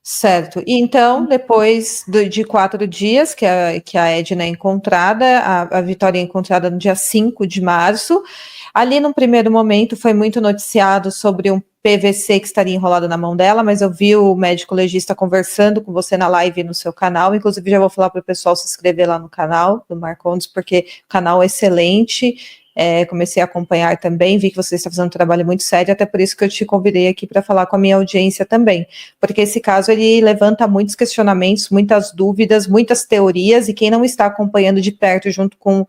Certo. E então, depois de 4 dias que a Edna é encontrada, a Vitória é encontrada no dia 5 de março, ali no primeiro momento foi muito noticiado sobre um PVC que estaria enrolado na mão dela, mas eu vi o médico legista conversando com você na live no seu canal, inclusive já vou falar para o pessoal se inscrever lá no canal do Marcondes, porque o canal é excelente. Comecei a acompanhar também, vi que você está fazendo um trabalho muito sério, até por isso que eu te convidei aqui para falar com a minha audiência também, porque esse caso ele levanta muitos questionamentos, muitas dúvidas, muitas teorias, e quem não está acompanhando de perto junto com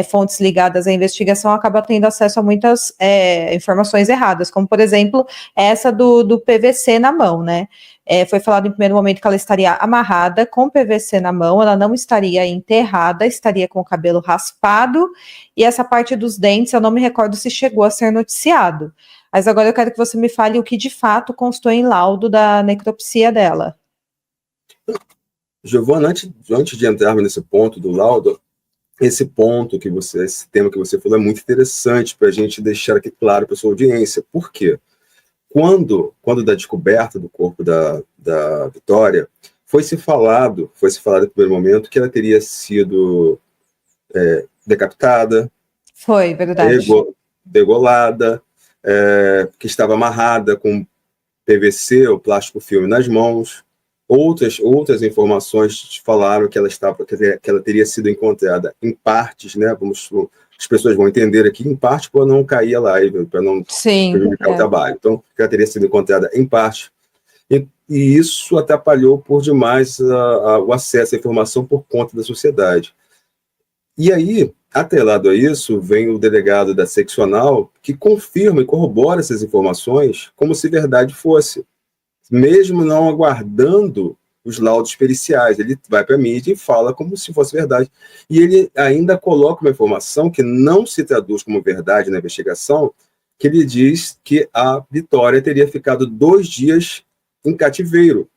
fontes ligadas à investigação acaba tendo acesso a muitas informações erradas, como por exemplo essa do PVC na mão, né? Foi falado em primeiro momento que ela estaria amarrada com PVC na mão, ela não estaria enterrada, estaria com o cabelo raspado, e essa parte dos dentes, eu não me recordo se chegou a ser noticiado. Mas agora eu quero que você me fale o que de fato constou em laudo da necropsia dela. Giovana, antes de entrarmos nesse ponto do laudo, esse tema que você falou é muito interessante para a gente deixar aqui claro para a sua audiência. Por quê? Quando da descoberta do corpo da Vitória, foi-se falado no primeiro momento que ela teria sido decapitada, foi, verdade, degolada, que estava amarrada com PVC ou plástico filme nas mãos. Outras informações falaram que ela teria sido encontrada em partes, né? As pessoas vão entender aqui, em parte, para não cair a live, para não prejudicar o trabalho. Então, que ela teria sido encontrada em parte. E isso atrapalhou por demais o acesso à informação por conta da sociedade. E aí, atrelado a isso, vem o delegado da seccional que confirma e corrobora essas informações como se verdade fosse, mesmo não aguardando os laudos periciais. Ele vai para a mídia e fala como se fosse verdade. E ele ainda coloca uma informação que não se traduz como verdade na investigação, que ele diz que a Vitória teria ficado 2 dias em cativeiro.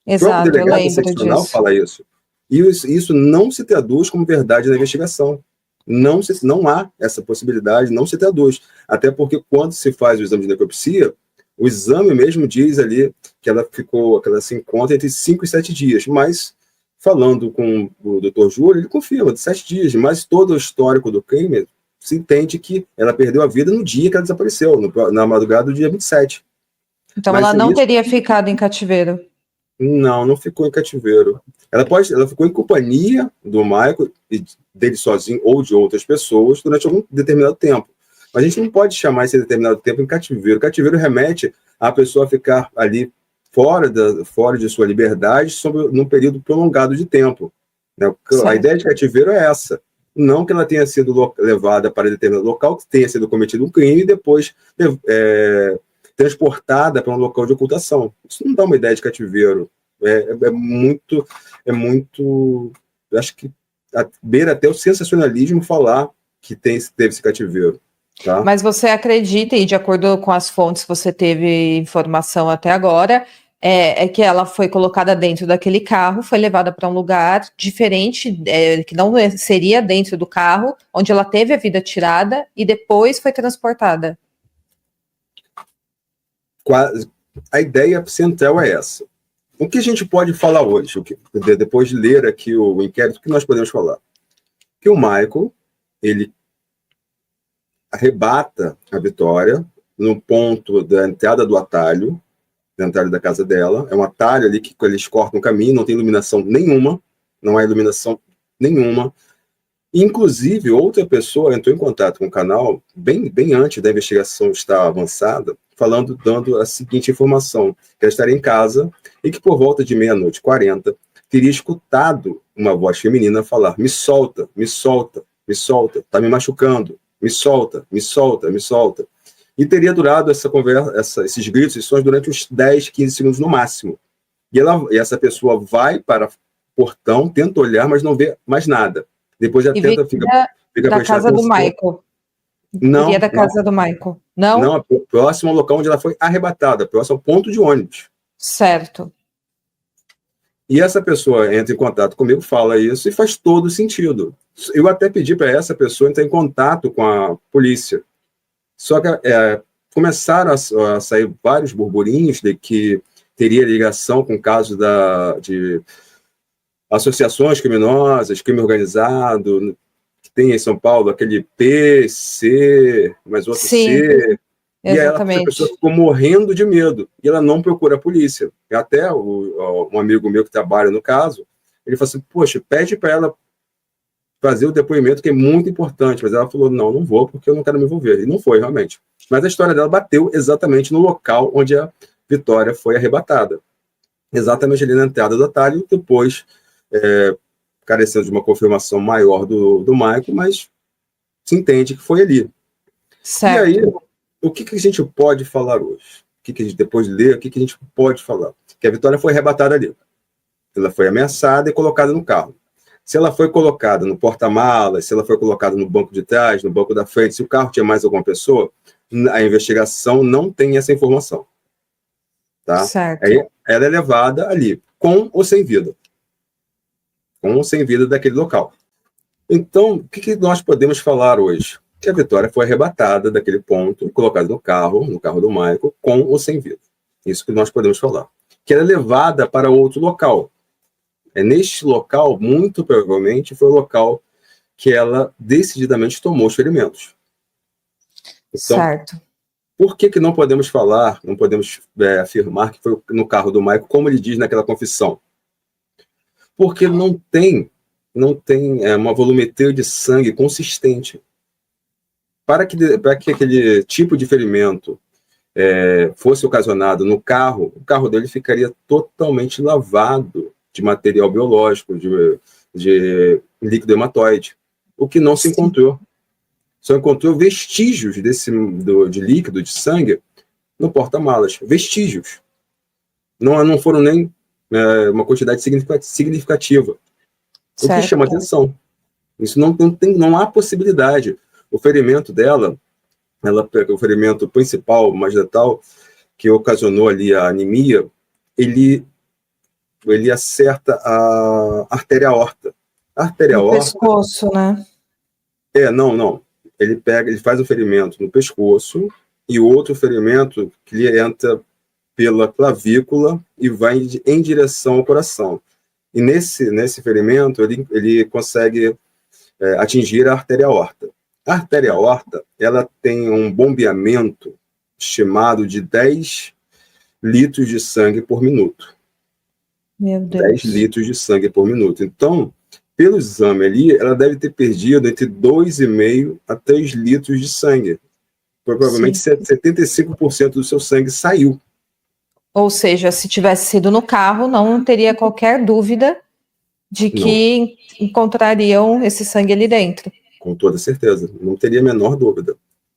Exato, o próprio delegado seccional fala isso. E isso não se traduz como verdade na investigação. Não há essa possibilidade, não se traduz. Até porque quando se faz o exame de necropsia, o exame mesmo diz ali que ela se encontra entre 5 e 7 dias, mas falando com o Dr. Júlio, ele confirma, de 7 dias, mas todo o histórico do crime se entende que ela perdeu a vida no dia que ela desapareceu, na madrugada do dia 27. Então mas ela não teria ficado em cativeiro? Não ficou em cativeiro. Ela ficou em companhia do Michael, dele sozinho ou de outras pessoas, durante algum determinado tempo. Mas a gente não pode chamar esse determinado tempo em cativeiro. Cativeiro remete a pessoa ficar ali fora de sua liberdade num período prolongado de tempo. Né? A ideia de cativeiro é essa. Não que ela tenha sido levada para determinado local, que tenha sido cometido um crime e depois transportada para um local de ocultação. Isso não dá uma ideia de cativeiro. É muito... Acho que beira até o sensacionalismo falar que teve esse cativeiro. Tá? Mas você acredita, e de acordo com as fontes que você teve informação até agora, que ela foi colocada dentro daquele carro, foi levada para um lugar diferente, que não seria dentro do carro, onde ela teve a vida tirada e depois foi transportada? A ideia central é essa. O que a gente pode falar hoje, depois de ler aqui o inquérito, o que nós podemos falar? Que o Michael, ele arrebata a Vitória no ponto da entrada do atalho, da entrada da casa dela. É um atalho ali que eles cortam o caminho, não tem iluminação nenhuma, não há iluminação nenhuma. Inclusive, outra pessoa entrou em contato com o canal, bem antes da investigação estar avançada, dando a seguinte informação, que ela estaria em casa e que por volta de 00:40 teria escutado uma voz feminina falar: me solta, me solta, me solta, tá me machucando, me solta, me solta, me solta. E teria durado essa conversa, esses gritos, esses sons, durante uns 10, 15 segundos no máximo. E essa pessoa vai para o portão, tenta olhar, mas não vê mais nada. Depois já fica da casa do Michael. Não. Da casa do Michael. Não? Não, próximo ao local onde ela foi arrebatada, próximo ao ponto de ônibus. Certo. E essa pessoa entra em contato comigo, fala isso, e faz todo sentido. Eu até pedi para essa pessoa entrar em contato com a polícia. Só que começaram a sair vários burburinhos de que teria ligação com casos de associações criminosas, crime organizado, que tem em São Paulo aquele P, C, mais outro Sim, C. E ela, a exatamente. pessoa ficou morrendo de medo. E ela não procura a polícia. E até um amigo meu que trabalha no caso, ele falou assim, poxa, pede para ela fazer o depoimento, que é muito importante. Mas ela falou, não vou, porque eu não quero me envolver. E não foi, realmente. Mas a história dela bateu exatamente no local onde a Vitória foi arrebatada. Exatamente ali na entrada do atalho, depois, carecendo de uma confirmação maior do Michael, mas se entende que foi ali. Certo. E aí, o que a gente pode falar hoje? O que a gente, depois de ler, o que a gente pode falar? Que a Vitória foi arrebatada ali. Ela foi ameaçada e colocada no carro. Se ela foi colocada no porta-malas, se ela foi colocada no banco de trás, no banco da frente, se o carro tinha mais alguma pessoa, a investigação não tem essa informação. Tá? Certo. Aí ela é levada ali, com ou sem vida. Com ou sem vida daquele local. Então, o que nós podemos falar hoje? Que a Vitória foi arrebatada daquele ponto, colocada no carro do Michael, com ou sem vida. Isso que nós podemos falar. Que ela é levada para outro local. Neste local, muito provavelmente, foi o local que ela decididamente tomou os ferimentos. Então, certo. Por que não podemos falar, não podemos afirmar que foi no carro do Michael, como ele diz naquela confissão? Porque não tem uma volumetria de sangue consistente. Para que aquele tipo de ferimento fosse ocasionado no carro, o carro dele ficaria totalmente lavado de material biológico, de líquido hematóide, o que não se encontrou. Só encontrou vestígios de líquido, de sangue, no porta-malas. Vestígios. Não foram nem uma quantidade significativa. O que chama atenção. Isso não há possibilidade. O ferimento dela, o ferimento principal, mais letal, que ocasionou ali a anemia, ele acerta a artéria aorta. A artéria aorta... pescoço, né? Não. Ele faz um ferimento no pescoço e outro ferimento que ele entra pela clavícula e vai em direção ao coração. E nesse ferimento, ele consegue atingir a artéria aorta. A artéria aorta, ela tem um bombeamento estimado de 10 litros de sangue por minuto. Meu Deus. 10 litros de sangue por minuto. Então, pelo exame ali, ela deve ter perdido entre 2,5 a 3 litros de sangue. Provavelmente 75% do seu sangue saiu. Ou seja, se tivesse sido no carro, não teria qualquer dúvida de que encontrariam esse sangue ali dentro. Com toda certeza. Não teria a menor dúvida.